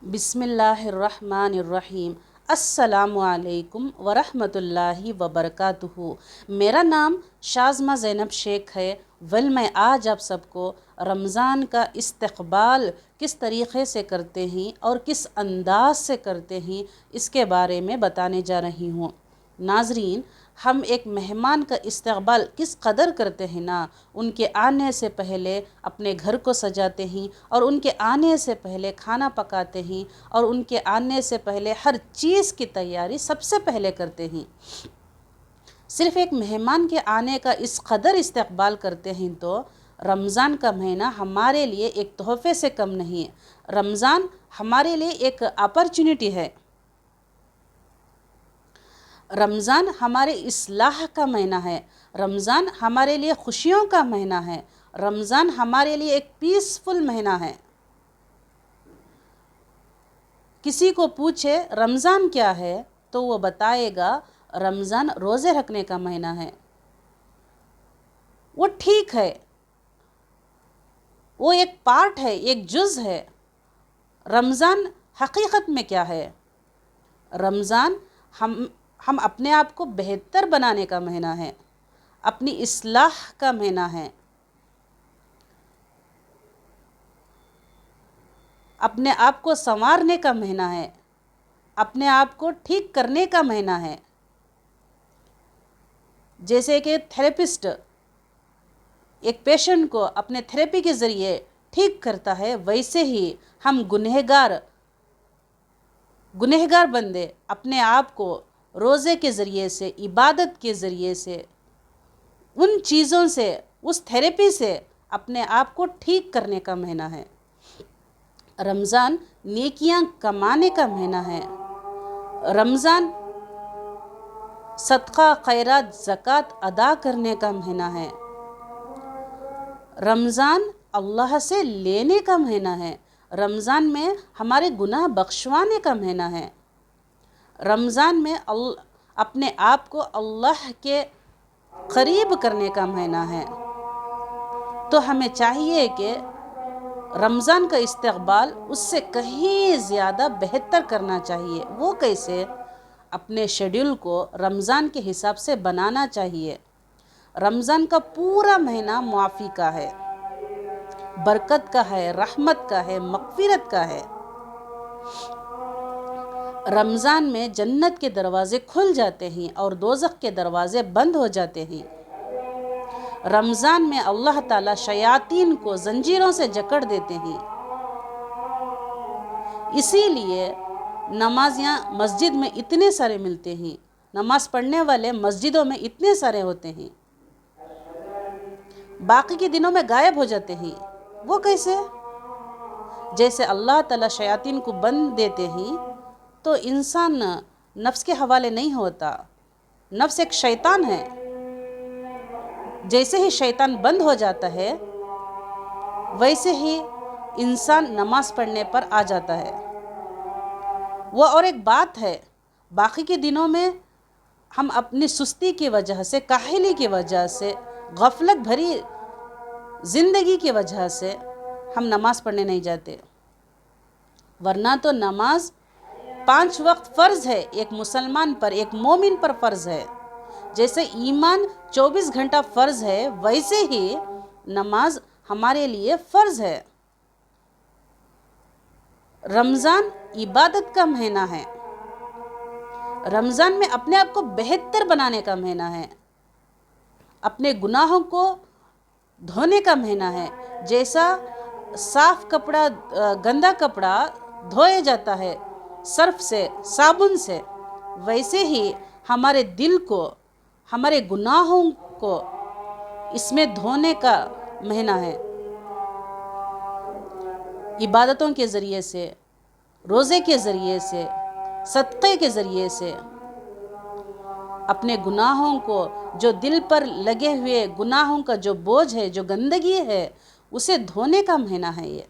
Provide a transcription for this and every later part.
بسم اللہ الرحمن الرحیم۔ السلام علیکم ورحمۃ اللہ وبرکاتہ۔ میرا نام شازمہ زینب شیخ ہے۔ میں آج آپ سب کو رمضان کا استقبال کس طریقے سے کرتے ہیں اور کس انداز سے کرتے ہیں اس کے بارے میں بتانے جا رہی ہوں۔ ناظرین، ہم ایک مہمان کا استقبال کس قدر کرتے ہیں نا، ان کے آنے سے پہلے اپنے گھر کو سجاتے ہیں اور ان کے آنے سے پہلے کھانا پکاتے ہیں اور ان کے آنے سے پہلے ہر چیز کی تیاری سب سے پہلے کرتے ہیں۔ صرف ایک مہمان کے آنے کا اس قدر استقبال کرتے ہیں تو رمضان کا مہینہ ہمارے لیے ایک تحفے سے کم نہیں ہے۔ رمضان ہمارے لیے ایک اپرچونٹی ہے۔ رمضان ہمارے اصلاح کا مہینہ ہے۔ رمضان ہمارے لیے خوشیوں کا مہینہ ہے۔ رمضان ہمارے لیے ایک پیسفل مہینہ ہے۔ کسی کو پوچھے رمضان کیا ہے تو وہ بتائے گا رمضان روزے رکھنے کا مہینہ ہے۔ وہ ٹھیک ہے، وہ ایک پارٹ ہے، ایک جز ہے۔ رمضان حقیقت میں کیا ہے؟ رمضان ہم اپنے آپ کو بہتر بنانے کا مہینہ ہے، اپنی اصلاح کا مہینہ ہے، اپنے آپ کو سنوارنے کا مہینہ ہے، اپنے آپ کو ٹھیک کرنے کا مہینہ ہے۔ جیسے کہ تھراپسٹ ایک پیشنٹ کو اپنے تھراپی کے ذریعے ٹھیک کرتا ہے، ویسے ہی ہم گنہگار بندے اپنے آپ کو روزے کے ذریعے سے، عبادت کے ذریعے سے، ان چیزوں سے، اس تھراپی سے اپنے آپ کو ٹھیک کرنے کا مہینہ ہے۔ رمضان نیکیاں کمانے کا مہینہ ہے۔ رمضان صدقہ، خیرات، زکوٰۃ ادا کرنے کا مہینہ ہے۔ رمضان اللہ سے لینے کا مہینہ ہے۔ رمضان میں ہمارے گناہ بخشوانے کا مہینہ ہے۔ رمضان میں اپنے آپ کو اللہ کے قریب کرنے کا مہینہ ہے۔ تو ہمیں چاہیے کہ رمضان کا استقبال اس سے کہیں زیادہ بہتر کرنا چاہیے۔ وہ کیسے؟ اپنے شیڈول کو رمضان کے حساب سے بنانا چاہیے۔ رمضان کا پورا مہینہ معافی کا ہے، برکت کا ہے، رحمت کا ہے، مغفرت کا ہے۔ رمضان میں جنت کے دروازے کھل جاتے ہیں اور دوزخ کے دروازے بند ہو جاتے ہیں۔ رمضان میں اللہ تعالیٰ شیاطین کو زنجیروں سے جکڑ دیتے ہیں۔ اسی لیے نمازیاں مسجد میں اتنے سارے ملتے ہیں، نماز پڑھنے والے مسجدوں میں اتنے سارے ہوتے ہیں، باقی کے دنوں میں غائب ہو جاتے ہیں۔ وہ کیسے؟ جیسے اللہ تعالیٰ شیاطین کو بند دیتے ہیں تو انسان نفس کے حوالے نہیں ہوتا۔ نفس ایک شیطان ہے، جیسے ہی شیطان بند ہو جاتا ہے ویسے ہی انسان نماز پڑھنے پر آ جاتا ہے۔ وہ اور ایک بات ہے، باقی کے دنوں میں ہم اپنی سستی کی وجہ سے، کاہلی کی وجہ سے، غفلت بھری زندگی کی وجہ سے ہم نماز پڑھنے نہیں جاتے، ورنہ تو نماز 5 وقت فرض ہے، ایک مسلمان پر، ایک مومن پر فرض ہے۔ جیسے ایمان 24 گھنٹہ فرض ہے، ویسے ہی نماز ہمارے لیے فرض ہے۔ رمضان عبادت کا مہینہ ہے۔ رمضان میں اپنے آپ کو بہتر بنانے کا مہینہ ہے، اپنے گناہوں کو دھونے کا مہینہ ہے۔ جیسا صاف کپڑا، گندا کپڑا دھویا جاتا ہے صرف سے، صابن سے، ویسے ہی ہمارے دل کو، ہمارے گناہوں کو اس میں دھونے کا مہینہ ہے۔ عبادتوں کے ذریعے سے، روزے کے ذریعے سے، صدقے کے ذریعے سے اپنے گناہوں کو، جو دل پر لگے ہوئے گناہوں کا جو بوجھ ہے، جو گندگی ہے، اسے دھونے کا مہینہ ہے یہ۔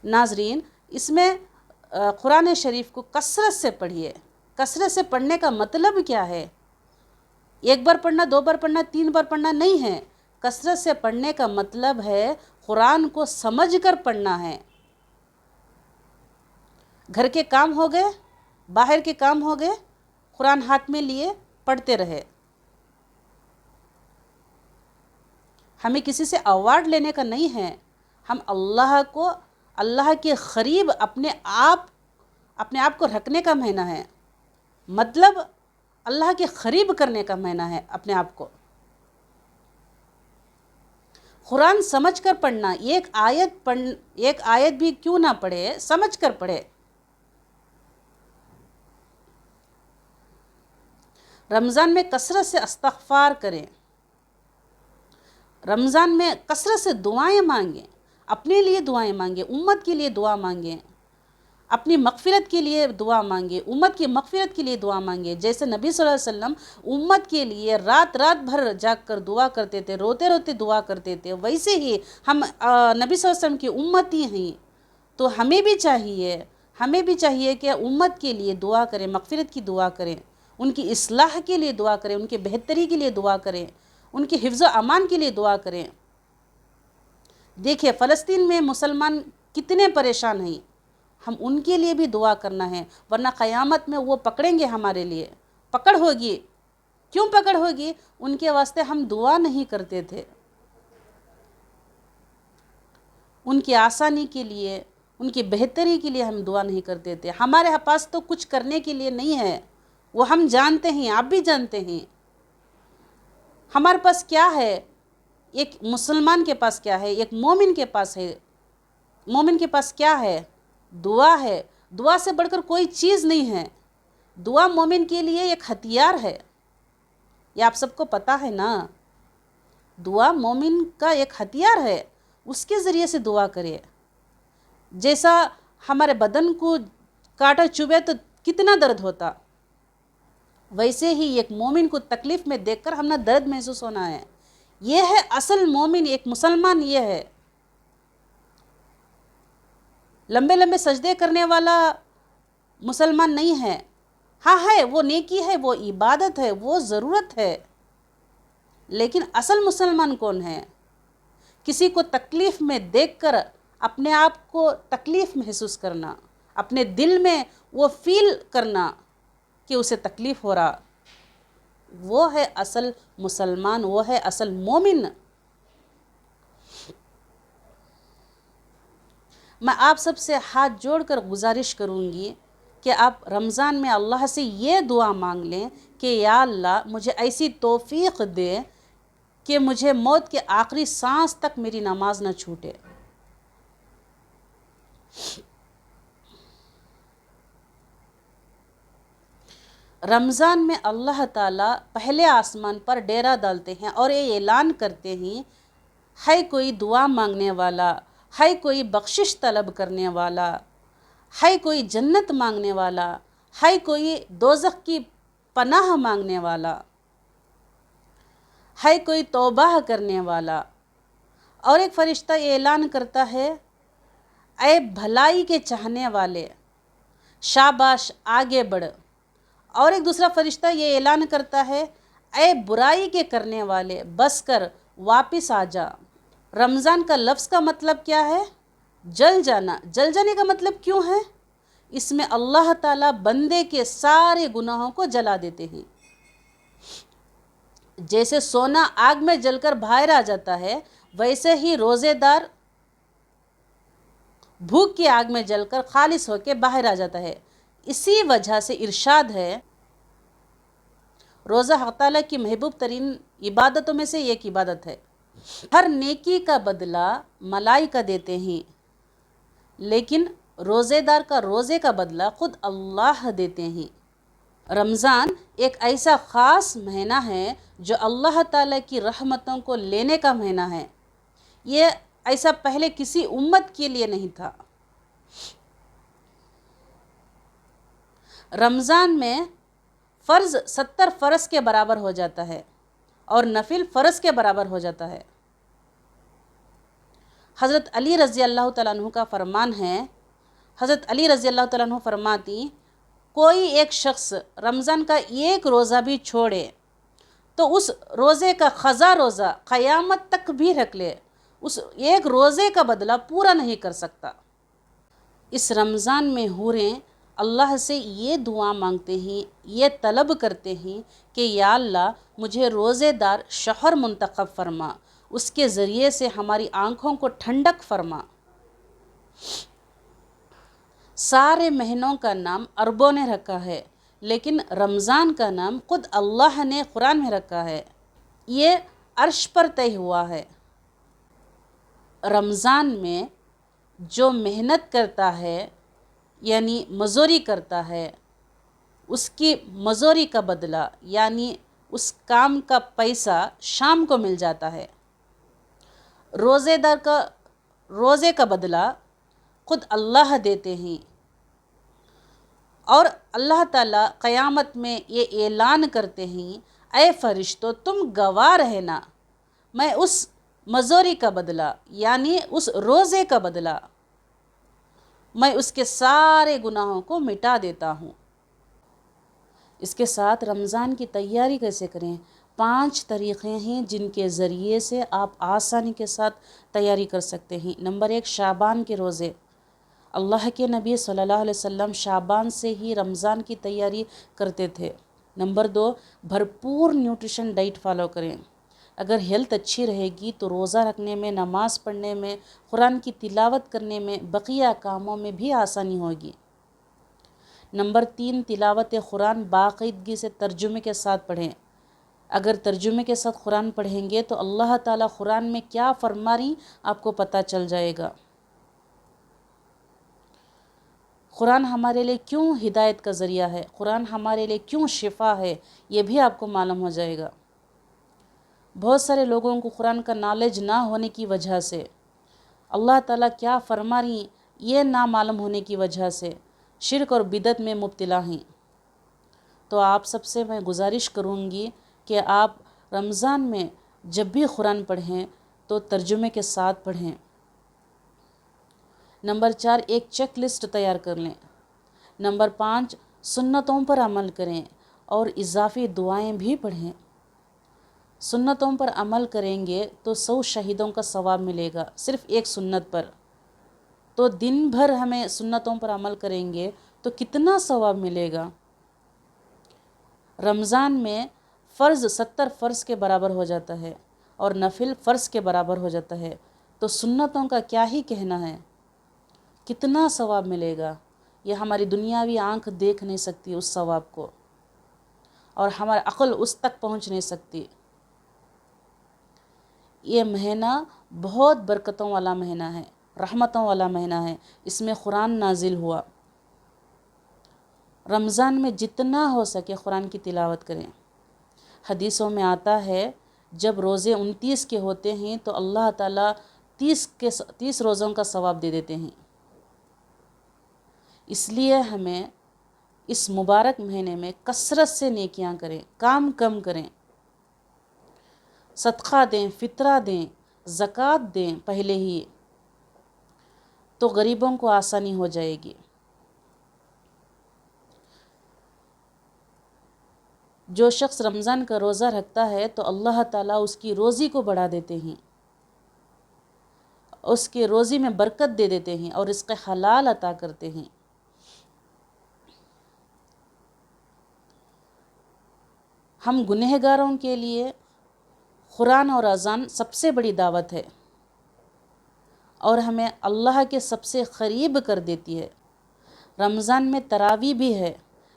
ناظرین، اس میں قرآن شریف کو کثرت سے پڑھیے۔ کثرت سے پڑھنے کا مطلب کیا ہے؟ 1 بار پڑھنا، 2 بار پڑھنا، 3 بار پڑھنا نہیں ہے۔ کثرت سے پڑھنے کا مطلب ہے قرآن کو سمجھ کر پڑھنا ہے، گھر کے کام ہو گئے، باہر کے کام ہو گئے، قرآن ہاتھ میں لیے پڑھتے رہے۔ ہمیں کسی سے ایوارڈ لینے کا نہیں ہے، ہم اللہ کے قریب اپنے آپ کو رکھنے کا مہینہ ہے، مطلب اللہ کے قریب کرنے کا مہینہ ہے اپنے آپ کو۔ قرآن سمجھ کر پڑھنا، ایک آیت بھی کیوں نہ پڑھے، سمجھ کر پڑھے۔ رمضان میں کثرت سے استغفار کریں، رمضان میں کثرت سے دعائیں مانگیں، اپنے لیے دعائیں مانگیں، امت کے لیے دعا مانگیں، اپنی مغفرت کے لیے دعا مانگیں، امت کی مغفرت کے لیے دعا مانگیں۔ جیسے نبی صلی اللہ علیہ وسلم امت کے لیے رات بھر جاگ کر دعا کرتے تھے، روتے روتے دعا کرتے تھے، ویسے ہی ہم نبی صلی اللہ علیہ وسلم کی امت ہی ہیں، تو ہمیں بھی چاہیے کہ امت کے لیے دعا کریں، مغفرت کی دعا کریں، ان کی اصلاح کے لیے دعا کریں، ان کی بہتری کے لیے دعا کریں، ان کی حفظ و امان کے لیے دعا کریں۔ دیکھیں فلسطین میں مسلمان کتنے پریشان ہیں، ہم ان کے لیے بھی دعا کرنا ہے، ورنہ قیامت میں وہ پکڑیں گے، ہمارے لیے پکڑ ہوگی۔ کیوں پکڑ ہوگی؟ ان کے واسطے ہم دعا نہیں کرتے تھے، ان کی آسانی کے لیے، ان کی بہتری کے لیے ہم دعا نہیں کرتے تھے۔ ہمارے پاس تو کچھ کرنے کے لیے نہیں ہے، وہ ہم جانتے ہیں، آپ بھی جانتے ہیں۔ ہمارے پاس کیا ہے؟ ایک مسلمان کے پاس کیا ہے؟ ایک مومن کے پاس ہے، مومن کے پاس کیا ہے؟ دعا ہے۔ دعا سے بڑھ کر کوئی چیز نہیں ہے۔ دعا مومن کے لیے ایک ہتھیار ہے، یہ آپ سب کو پتہ ہے نا۔ دعا مومن کا ایک ہتھیار ہے، اس کے ذریعے سے دعا کرے۔ جیسا ہمارے بدن کو کانٹا چبھے تو کتنا درد ہوتا، ویسے ہی ایک مومن کو تکلیف میں دیکھ کر ہمیں درد محسوس ہونا ہے۔ یہ ہے اصل مومن، ایک مسلمان یہ ہے۔ لمبے سجدے کرنے والا مسلمان نہیں ہے، ہاں ہے، وہ نیکی ہے، وہ عبادت ہے، وہ ضرورت ہے، لیکن اصل مسلمان کون ہے؟ کسی کو تکلیف میں دیکھ کر اپنے آپ کو تکلیف محسوس کرنا، اپنے دل میں وہ فیل کرنا کہ اسے تکلیف ہو رہا، وہ ہے اصل مسلمان، وہ ہے اصل مومن۔ میں آپ سب سے ہاتھ جوڑ کر گزارش کروں گی کہ آپ رمضان میں اللہ سے یہ دعا مانگ لیں کہ یا اللہ مجھے ایسی توفیق دے کہ مجھے موت کے آخری سانس تک میری نماز نہ چھوٹے۔ رمضان میں اللہ تعالیٰ پہلے آسمان پر ڈیرا ڈالتے ہیں اور یہ اعلان کرتے ہیں، ہے کوئی دعا مانگنے والا، ہے کوئی بخشش طلب کرنے والا، ہے کوئی جنت مانگنے والا، ہے کوئی دوزخ کی پناہ مانگنے والا، ہے کوئی توبہ کرنے والا۔ اور ایک فرشتہ یہ اعلان کرتا ہے، اے بھلائی کے چاہنے والے شاباش آگے بڑھ۔ اور ایک دوسرا فرشتہ یہ اعلان کرتا ہے، اے برائی کے کرنے والے بس کر، واپس آ جا۔ رمضان کا لفظ کا مطلب کیا ہے؟ جل جانا۔ جل جانے کا مطلب کیوں ہے؟ اس میں اللہ تعالیٰ بندے کے سارے گناہوں کو جلا دیتے ہیں۔ جیسے سونا آگ میں جل کر باہر آ جاتا ہے، ویسے ہی روزے دار بھوک کی آگ میں جل کر خالص ہو کے باہر آ جاتا ہے۔ اسی وجہ سے ارشاد ہے، روزہ حق تعالیٰ کی محبوب ترین عبادتوں میں سے ایک عبادت ہے۔ ہر نیکی کا بدلہ ملائکہ دیتے ہیں، لیکن روزے دار کا روزے کا بدلہ خود اللہ دیتے ہیں۔ رمضان ایک ایسا خاص مہینہ ہے جو اللہ تعالیٰ کی رحمتوں کو لینے کا مہینہ ہے۔ یہ ایسا پہلے کسی امت کے لیے نہیں تھا۔ رمضان میں فرض 70 فرض کے برابر ہو جاتا ہے اور نفل فرض کے برابر ہو جاتا ہے۔ حضرت علی رضی اللہ تعالیٰ عنہ کا فرمان ہے، حضرت علی رضی اللہ تعالیٰ عنہ فرماتی، کوئی ایک شخص رمضان کا ایک روزہ بھی چھوڑے تو اس روزے کا قضا روزہ قیامت تک بھی رکھ لے، اس ایک روزے کا بدلہ پورا نہیں کر سکتا۔ اس رمضان میں حوریں اللہ سے یہ دعا مانگتے ہیں، یہ طلب کرتے ہیں کہ یا اللہ مجھے روزے دار شوہر منتخب فرما، اس کے ذریعے سے ہماری آنکھوں کو ٹھنڈک فرما۔ سارے مہینوں کا نام عربوں نے رکھا ہے، لیکن رمضان کا نام خود اللہ نے قرآن میں رکھا ہے، یہ عرش پر طے ہوا ہے۔ رمضان میں جو محنت کرتا ہے یعنی مزدوری کرتا ہے، اس کی مزدوری کا بدلہ یعنی اس کام کا پیسہ شام کو مل جاتا ہے۔ روزے دار کا روزے کا بدلہ خود اللہ دیتے ہیں، اور اللہ تعالیٰ قیامت میں یہ اعلان کرتے ہیں، اے فرشتوں تم گواہ رہنا، میں اس مزدوری کا بدلہ یعنی اس روزے کا بدلہ میں اس کے سارے گناہوں کو مٹا دیتا ہوں۔ اس کے ساتھ رمضان کی تیاری کیسے کریں؟ 5 طریقے ہیں جن کے ذریعے سے آپ آسانی کے ساتھ تیاری کر سکتے ہیں۔ نمبر 1، شعبان کے روزے۔ اللہ کے نبی صلی اللہ علیہ وسلم شعبان سے ہی رمضان کی تیاری کرتے تھے۔ نمبر 2، بھرپور نیوٹریشن ڈائٹ فالو کریں۔ اگر ہیلتھ اچھی رہے گی تو روزہ رکھنے میں، نماز پڑھنے میں، قرآن کی تلاوت کرنے میں، بقیہ کاموں میں بھی آسانی ہوگی۔ نمبر 3، تلاوت قرآن باقاعدگی سے ترجمے کے ساتھ پڑھیں۔ اگر ترجمے کے ساتھ قرآن پڑھیں گے تو اللہ تعالیٰ قرآن میں کیا فرما رہی آپ کو پتہ چل جائے گا۔ قرآن ہمارے لیے کیوں ہدایت کا ذریعہ ہے، قرآن ہمارے لیے کیوں شفا ہے، یہ بھی آپ کو معلوم ہو جائے گا۔ بہت سارے لوگوں کو قرآن کا نالج نہ ہونے کی وجہ سے، اللہ تعالیٰ کیا فرما رہی یہ نہ معلوم ہونے کی وجہ سے شرک اور بدعت میں مبتلا ہیں۔ تو آپ سب سے میں گزارش کروں گی کہ آپ رمضان میں جب بھی قرآن پڑھیں تو ترجمے کے ساتھ پڑھیں۔ نمبر 4، ایک چیک لسٹ تیار کر لیں۔ نمبر 5، سنتوں پر عمل کریں اور اضافی دعائیں بھی پڑھیں۔ سنتوں پر عمل کریں گے تو 100 شہیدوں کا ثواب ملے گا، صرف ایک سنت پر۔ تو دن بھر ہمیں سنتوں پر عمل کریں گے تو کتنا ثواب ملے گا۔ رمضان میں فرض 70 فرض کے برابر ہو جاتا ہے اور نفل فرض کے برابر ہو جاتا ہے، تو سنتوں کا کیا ہی کہنا ہے، کتنا ثواب ملے گا۔ یہ ہماری دنیاوی آنکھ دیکھ نہیں سکتی اس ثواب کو، اور ہماری عقل اس تک پہنچ نہیں سکتی۔ یہ مہینہ بہت برکتوں والا مہینہ ہے، رحمتوں والا مہینہ ہے، اس میں قرآن نازل ہوا۔ رمضان میں جتنا ہو سکے قرآن کی تلاوت کریں۔ حدیثوں میں آتا ہے جب روزے 29 کے ہوتے ہیں تو اللہ تعالیٰ 30 روزوں کا ثواب دے دیتے ہیں۔ اس لیے ہمیں اس مبارک مہینے میں کثرت سے نیکیاں کریں، کام کم کریں، صدقہ دیں، فطرہ دیں، زکوٰۃ دیں پہلے ہی، تو غریبوں کو آسانی ہو جائے گی۔ جو شخص رمضان کا روزہ رکھتا ہے تو اللہ تعالیٰ اس کی روزی کو بڑھا دیتے ہیں، اس کے روزی میں برکت دے دیتے ہیں اور رزق حلال عطا کرتے ہیں۔ ہم گنہگاروں کے لیے قرآن اور اذان سب سے بڑی دعوت ہے اور ہمیں اللہ کے سب سے قریب کر دیتی ہے۔ رمضان میں تراویح بھی ہے،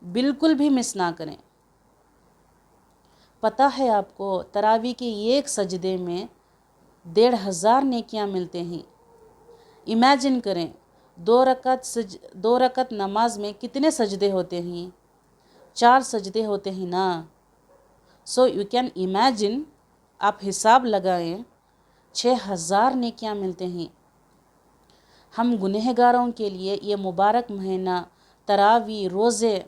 بالکل بھی مس نہ کریں۔ پتہ ہے آپ کو تراویح کے ایک سجدے میں 1500 نیکیاں ملتے ہیں۔ امیجن کریں 2 رکعت نماز میں کتنے سجدے ہوتے ہیں؟ 4 سجدے ہوتے ہیں نا۔ سو یو کین امیجن، آپ حساب لگائیں، 6000 نیکیاں ملتے ہیں۔ ہم گنہگاروں کے لیے یہ مبارک مہینہ تراویح، روزے،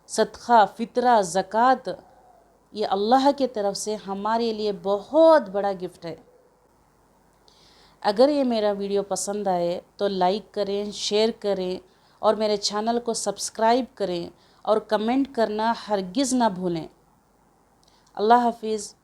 صدقہ، فطرہ، زکوٰۃ، یہ اللہ کی طرف سے ہمارے لیے بہت بڑا گفٹ ہے۔ اگر یہ میرا ویڈیو پسند آئے تو لائک کریں، شیئر کریں اور میرے چینل کو سبسکرائب کریں اور کمنٹ کرنا ہرگز نہ بھولیں۔ اللہ حافظ۔